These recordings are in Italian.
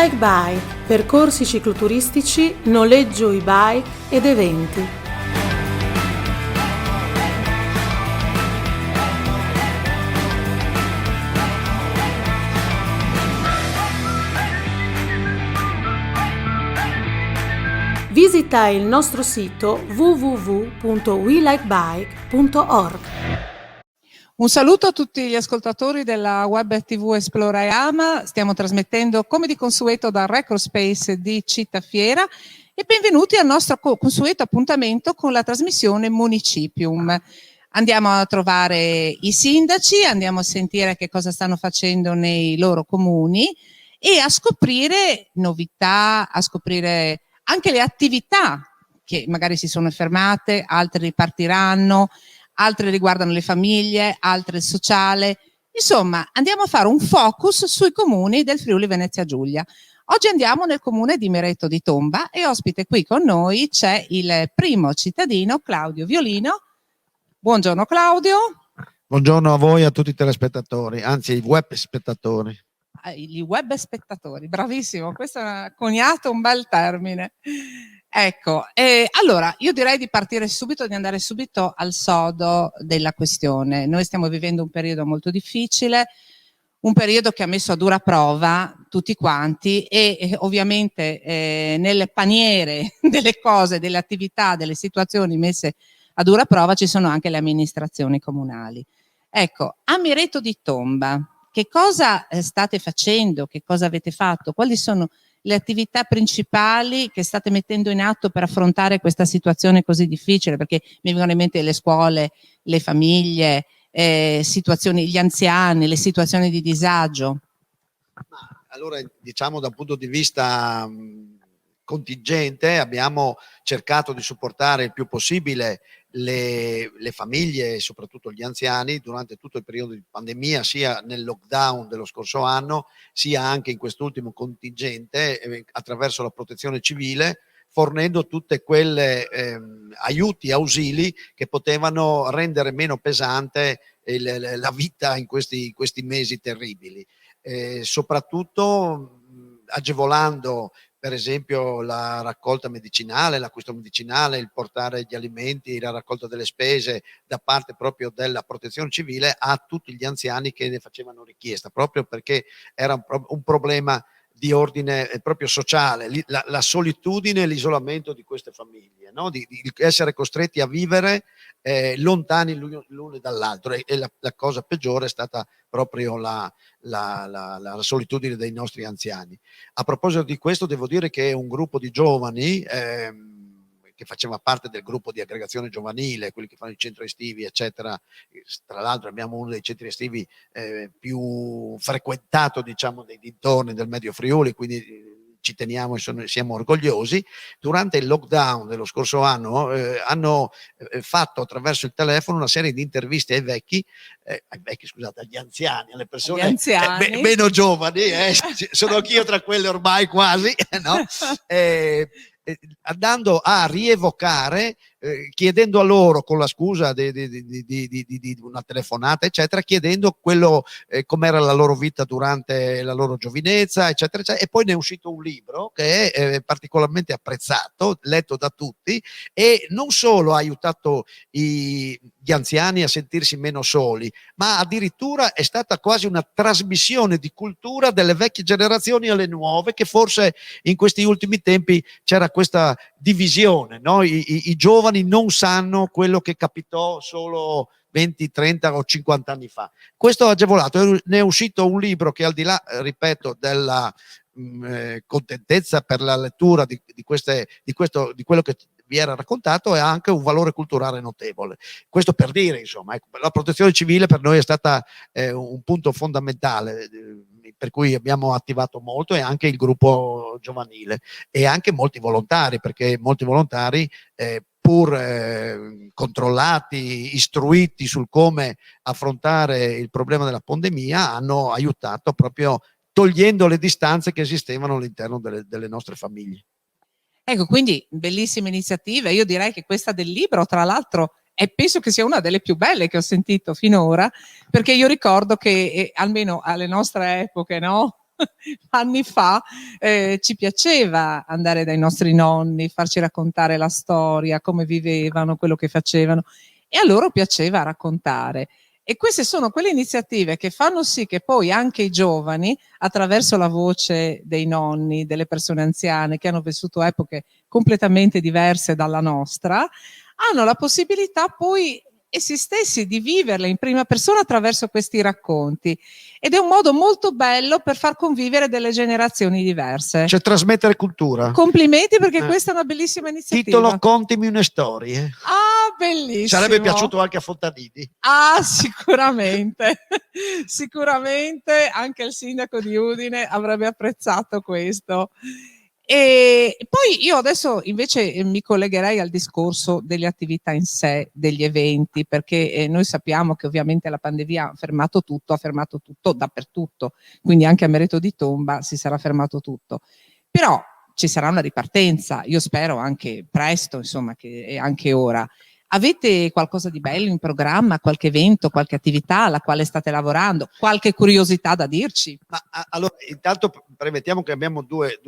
Like Bike, percorsi cicloturistici, noleggio e-bike ed eventi. Visita il nostro sito www.welikebike.org. Un saluto a tutti gli ascoltatori della Web TV Esplora e Ama. Stiamo trasmettendo come di consueto dal Record Space di Città Fiera e benvenuti al nostro consueto appuntamento con la trasmissione Municipium. Andiamo a trovare i sindaci, andiamo a sentire che cosa stanno facendo nei loro comuni e a scoprire novità, a scoprire anche le attività che magari si sono fermate, altre ripartiranno, altre riguardano le famiglie, altre il sociale. Insomma, andiamo a fare un focus sui comuni del Friuli Venezia Giulia. Oggi andiamo nel comune di Mireto di Tomba e ospite qui con noi c'è il primo cittadino, Claudio Violino. Buongiorno Claudio. Buongiorno a voi e a tutti i telespettatori, anzi i web spettatori. I web spettatori, bravissimo, questo ha coniato un bel termine. Ecco, allora io direi di partire subito, di andare subito al sodo della questione. Noi stiamo vivendo un periodo molto difficile, un periodo che ha messo a dura prova tutti quanti e ovviamente nelle paniere delle cose, delle attività, delle situazioni messe a dura prova ci sono anche le amministrazioni comunali. Ecco, a Mireto di Tomba, che cosa state facendo? Che cosa avete fatto? Quali sono le attività principali che state mettendo in atto per affrontare questa situazione così difficile? Perché mi vengono in mente le scuole, le famiglie, situazioni, gli anziani, le situazioni di disagio. Allora, diciamo da un punto di vista contingente abbiamo cercato di supportare il più possibile le famiglie e soprattutto gli anziani durante tutto il periodo di pandemia, sia nel lockdown dello scorso anno, sia anche in quest'ultimo contingente attraverso la protezione civile, fornendo tutte quelle aiuti, ausili che potevano rendere meno pesante la vita in questi mesi terribili. Soprattutto agevolando per esempio la raccolta medicinale, l'acquisto medicinale, il portare gli alimenti, la raccolta delle spese da parte proprio della protezione civile a tutti gli anziani che ne facevano richiesta, proprio perché era un problema di ordine proprio sociale, la solitudine e l'isolamento di queste famiglie, no? di essere costretti a vivere lontani l'uno dall'altro e la cosa peggiore è stata proprio la solitudine dei nostri anziani. A proposito di questo devo dire che un gruppo di giovani che faceva parte del gruppo di aggregazione giovanile, quelli che fanno i centri estivi eccetera, tra l'altro abbiamo uno dei centri estivi più frequentato diciamo dei dintorni del Medio Friuli, quindi ci teniamo e siamo orgogliosi. Durante il lockdown dello scorso anno hanno fatto attraverso il telefono una serie di interviste agli anziani, alle persone meno giovani, sono anch'io tra quelle ormai quasi, no? Andando a rievocare, chiedendo a loro con la scusa di una telefonata eccetera, chiedendo quello com'era la loro vita durante la loro giovinezza eccetera eccetera, e poi ne è uscito un libro che è particolarmente apprezzato, letto da tutti e non solo ha aiutato gli anziani a sentirsi meno soli, ma addirittura è stata quasi una trasmissione di cultura delle vecchie generazioni alle nuove, che forse in questi ultimi tempi c'era questa divisione, no? I giovani non sanno quello che capitò solo 20, 30 o 50 anni fa. Questo ha agevolato, ne è uscito un libro che al di là, ripeto, della contentezza per la lettura di quello che vi era raccontato, è anche un valore culturale notevole. Questo per dire, insomma, ecco, la protezione civile per noi è stata un punto fondamentale, per cui abbiamo attivato molto, e anche il gruppo giovanile e anche molti volontari, perché molti volontari pur controllati, istruiti sul come affrontare il problema della pandemia, hanno aiutato proprio togliendo le distanze che esistevano all'interno delle nostre famiglie. Ecco, quindi bellissime iniziative. Io direi che questa del libro, tra l'altro, penso che sia una delle più belle che ho sentito finora, perché io ricordo che almeno alle nostre epoche, no? anni fa, ci piaceva andare dai nostri nonni, farci raccontare la storia, come vivevano, quello che facevano, e a loro piaceva raccontare. E queste sono quelle iniziative che fanno sì che poi anche i giovani, attraverso la voce dei nonni, delle persone anziane che hanno vissuto epoche completamente diverse dalla nostra, hanno la possibilità poi essi stessi di viverle in prima persona attraverso questi racconti. Ed è un modo molto bello per far convivere delle generazioni diverse. Cioè trasmettere cultura. Complimenti, perché questa è una bellissima iniziativa. Titolo: Contimi una storia. Ah, bellissimo. Sarebbe piaciuto anche a Fontanini. Ah, sicuramente. Sicuramente anche il sindaco di Udine avrebbe apprezzato questo. E poi io adesso invece mi collegherei al discorso delle attività in sé, degli eventi, perché noi sappiamo che ovviamente la pandemia ha fermato tutto dappertutto, quindi anche a Mereto di Tomba si sarà fermato tutto. Però ci sarà una ripartenza, io spero anche presto, insomma, che è anche ora. Avete qualcosa di bello in programma, qualche evento, qualche attività alla quale state lavorando, qualche curiosità da dirci? Ma allora, intanto premettiamo che abbiamo due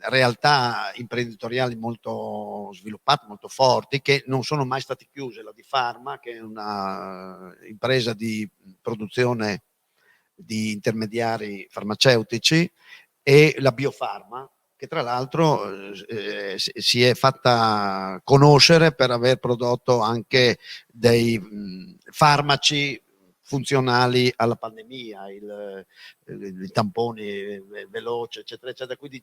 realtà imprenditoriali molto sviluppate, molto forti, che non sono mai state chiuse. La di Pharma, che è una impresa di produzione di intermediari farmaceutici, e la Biofarma, che tra l'altro si è fatta conoscere per aver prodotto anche dei farmaci funzionali alla pandemia, i tamponi veloci, eccetera, eccetera, quindi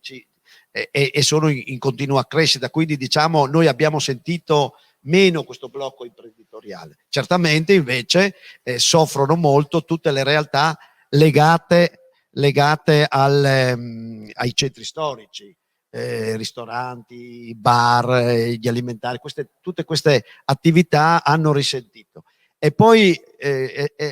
e sono in continua crescita, quindi diciamo noi abbiamo sentito meno questo blocco imprenditoriale. Certamente invece soffrono molto tutte le realtà legate ai centri storici, ristoranti, bar, gli alimentari, tutte queste attività hanno risentito. E poi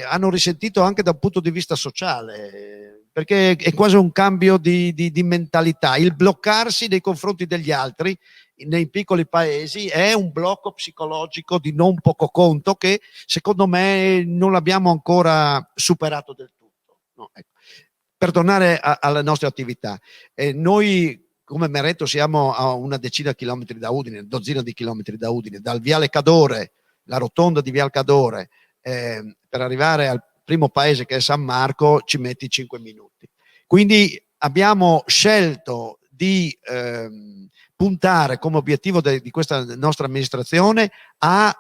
hanno risentito anche da un punto di vista sociale, perché è quasi un cambio di mentalità. Il bloccarsi nei confronti degli altri nei piccoli paesi è un blocco psicologico di non poco conto, che secondo me non l'abbiamo ancora superato del tutto. No, ecco. Per tornare alle nostre attività, noi come Mereto siamo a una decina di chilometri da Udine, dozzina di chilometri da Udine, dal Viale Cadore, la rotonda di Viale Cadore, per arrivare al primo paese che è San Marco ci metti 5 minuti. Quindi abbiamo scelto di puntare come obiettivo di questa nostra amministrazione a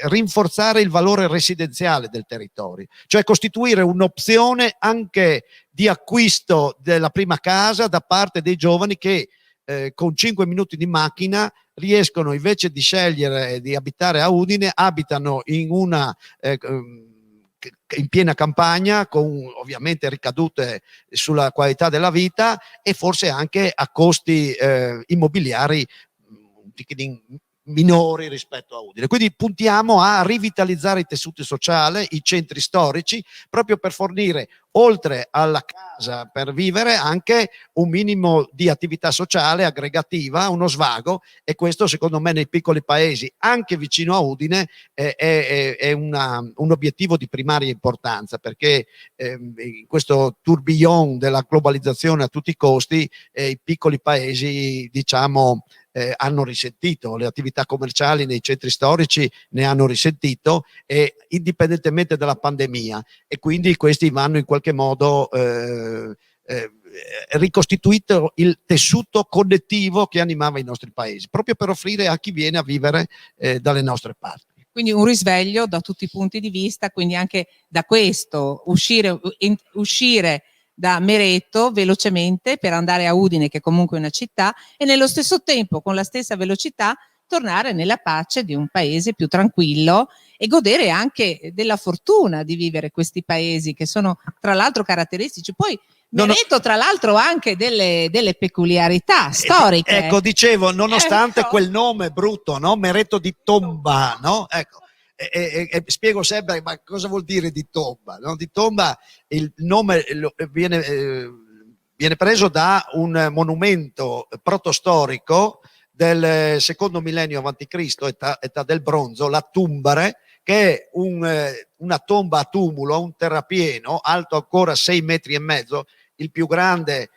rinforzare il valore residenziale del territorio, cioè costituire un'opzione anche di acquisto della prima casa da parte dei giovani che con 5 minuti di macchina riescono, invece di scegliere di abitare a Udine, abitano in piena campagna, con ovviamente ricadute sulla qualità della vita e forse anche a costi immobiliari minori rispetto a Udine. Quindi puntiamo a rivitalizzare i tessuti sociali, i centri storici, proprio per fornire, oltre alla casa per vivere, anche un minimo di attività sociale aggregativa, uno svago, e questo secondo me nei piccoli paesi, anche vicino a Udine, è un obiettivo di primaria importanza, perché in questo tourbillon della globalizzazione a tutti i costi, i piccoli paesi, diciamo, hanno risentito, le attività commerciali nei centri storici ne hanno risentito, indipendentemente dalla pandemia, e quindi questi vanno in qualche modo ricostituito il tessuto connettivo che animava i nostri paesi, proprio per offrire a chi viene a vivere dalle nostre parti. Quindi un risveglio da tutti i punti di vista, quindi anche da questo uscire da Mereto velocemente per andare a Udine, che comunque è una città, e nello stesso tempo, con la stessa velocità, tornare nella pace di un paese più tranquillo e godere anche della fortuna di vivere questi paesi che sono tra l'altro caratteristici. Poi Mereto tra l'altro anche delle peculiarità storiche. Ecco, dicevo, nonostante quel nome brutto, no? Mereto di Tomba, no? Ecco. Spiego sempre, ma cosa vuol dire di Tomba? No? Di Tomba il nome viene preso da un monumento protostorico del secondo millennio avanti Cristo, età del bronzo, la Tumbare, che è una tomba a tumulo, un terrapieno alto ancora 6,5 metri, il più grande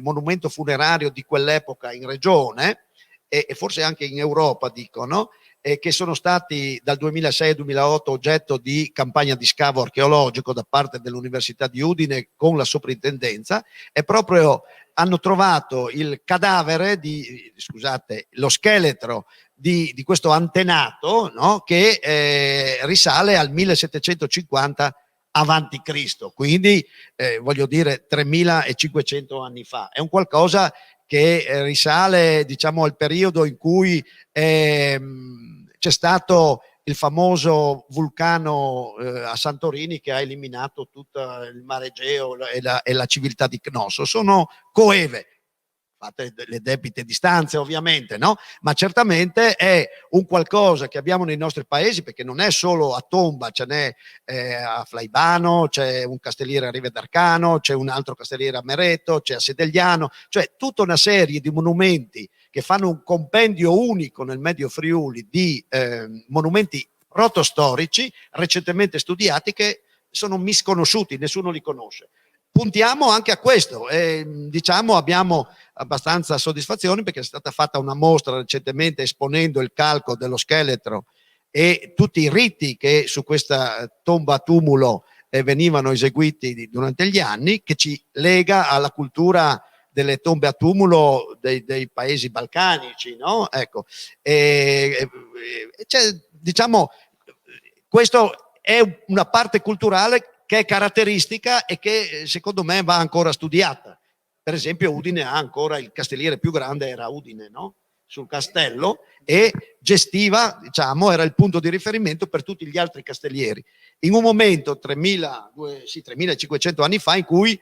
monumento funerario di quell'epoca in regione e forse anche in Europa, dicono, che sono stati dal 2006 al 2008 oggetto di campagna di scavo archeologico da parte dell'Università di Udine con la soprintendenza, e proprio hanno trovato il cadavere lo scheletro di questo antenato, no? Che risale al 1750 avanti Cristo, quindi voglio dire 3500 anni fa. È un qualcosa che risale, diciamo, al periodo in cui c'è stato il famoso vulcano a Santorini che ha eliminato tutto il mare Egeo e la civiltà di Cnosso. Sono coeve, fatte le debite distanze ovviamente, no? Ma certamente è un qualcosa che abbiamo nei nostri paesi, perché non è solo a Tomba, ce n'è a Flaibano, c'è un castelliere a Rive d'Arcano, c'è un altro castelliere a Mereto, c'è a Sedegliano, cioè tutta una serie di monumenti che fanno un compendio unico nel Medio Friuli di monumenti protostorici recentemente studiati che sono misconosciuti, nessuno li conosce. Puntiamo anche a questo e diciamo abbiamo abbastanza soddisfazioni perché è stata fatta una mostra recentemente esponendo il calco dello scheletro e tutti i riti che su questa tomba tumulo venivano eseguiti durante gli anni, che ci lega alla cultura delle tombe a tumulo dei paesi balcanici, no? Ecco, diciamo, questo è una parte culturale che è caratteristica e che secondo me va ancora studiata. Per esempio Udine ha ancora il castelliere più grande, era Udine, no? Sul castello, e gestiva, diciamo, era il punto di riferimento per tutti gli altri castellieri. In un momento, 3500 anni fa, in cui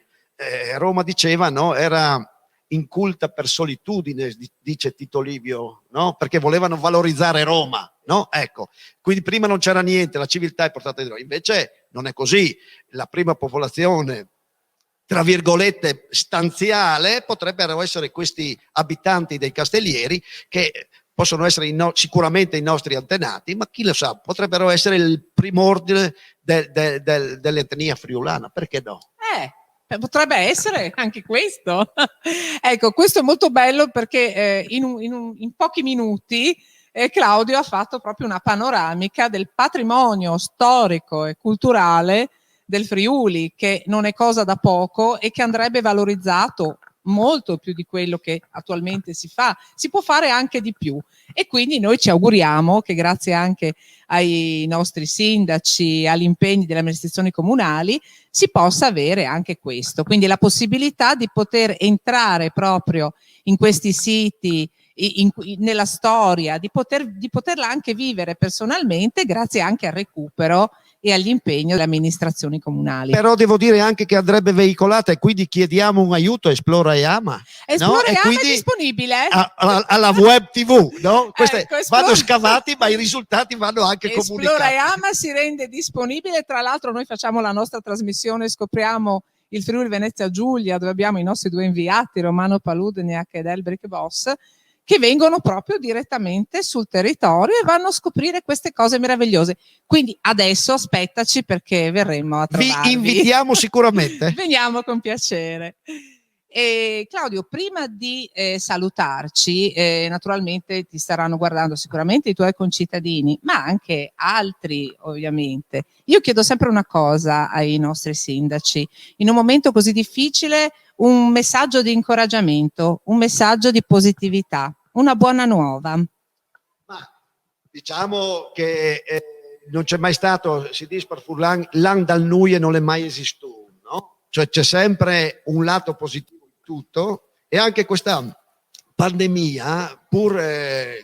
Roma diceva, no, era inculta per solitudine, dice Tito Livio, no? Perché volevano valorizzare Roma, no? Ecco, quindi prima non c'era niente, la civiltà è portata di Roma. Invece non è così. La prima popolazione, tra virgolette, stanziale potrebbero essere questi abitanti dei castellieri, che possono essere sicuramente i nostri antenati, ma chi lo sa, potrebbero essere il primordiale dell'etnia friulana, perché no? Potrebbe essere anche questo. Ecco, questo è molto bello perché in pochi minuti Claudio ha fatto proprio una panoramica del patrimonio storico e culturale del Friuli, che non è cosa da poco e che andrebbe valorizzato molto più di quello che attualmente si fa. Si può fare anche di più e quindi noi ci auguriamo che grazie anche ai nostri sindaci, agli impegni delle amministrazioni comunali, si possa avere anche questo, quindi la possibilità di poter entrare proprio in questi siti, nella storia, di poterla anche vivere personalmente grazie anche al recupero e agli impegni delle amministrazioni comunali. Però devo dire anche che andrebbe veicolata e quindi chiediamo un aiuto a Esplora e Ama. Esplora no? e Ama è disponibile? Alla web TV, no? Queste ecco, vanno scavati, ma i risultati vanno anche comunicati. Esplora e Ama si rende disponibile, tra l'altro noi facciamo la nostra trasmissione, scopriamo il Friuli Venezia Giulia, dove abbiamo i nostri due inviati, Romano Paludniak ed Elbrick Voss, che vengono proprio direttamente sul territorio e vanno a scoprire queste cose meravigliose. Quindi adesso aspettaci perché verremo a trovarvi. Vi invitiamo sicuramente. Veniamo con piacere. Claudio, prima di salutarci, naturalmente ti staranno guardando sicuramente i tuoi concittadini, ma anche altri ovviamente. Io chiedo sempre una cosa ai nostri sindaci, in un momento così difficile un messaggio di incoraggiamento, un messaggio di positività, una buona nuova. Ma diciamo che non c'è mai stato, si dice per Furlan, l'an dal nuie non è mai esistito, no? Cioè c'è sempre un lato positivo in tutto e anche questa pandemia, pur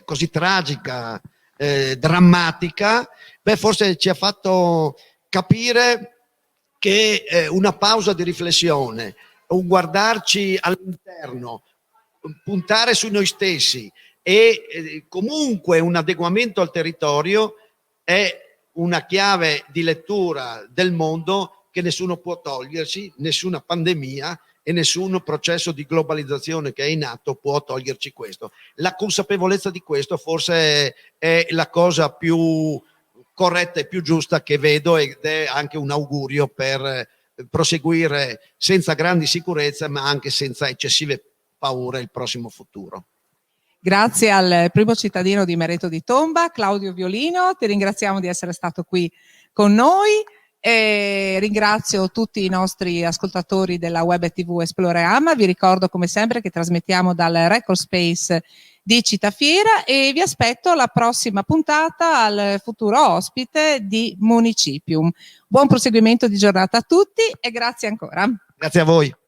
così tragica, drammatica, forse ci ha fatto capire che una pausa di riflessione, un guardarci all'interno, puntare su noi stessi e comunque un adeguamento al territorio è una chiave di lettura del mondo che nessuno può toglierci, nessuna pandemia e nessun processo di globalizzazione che è in atto può toglierci questo. La consapevolezza di questo forse è la cosa più corretta e più giusta che vedo, ed è anche un augurio per proseguire senza grandi sicurezze ma anche senza eccessive paure il prossimo futuro. Grazie al primo cittadino di Mareto di Tomba, Claudio Violino, ti ringraziamo di essere stato qui con noi. E ringrazio tutti i nostri ascoltatori della Web TV Esploreama. Vi ricordo come sempre che trasmettiamo dal Record Space di Citafiera e vi aspetto alla prossima puntata al futuro ospite di Municipium. Buon proseguimento di giornata a tutti e grazie ancora. Grazie a voi.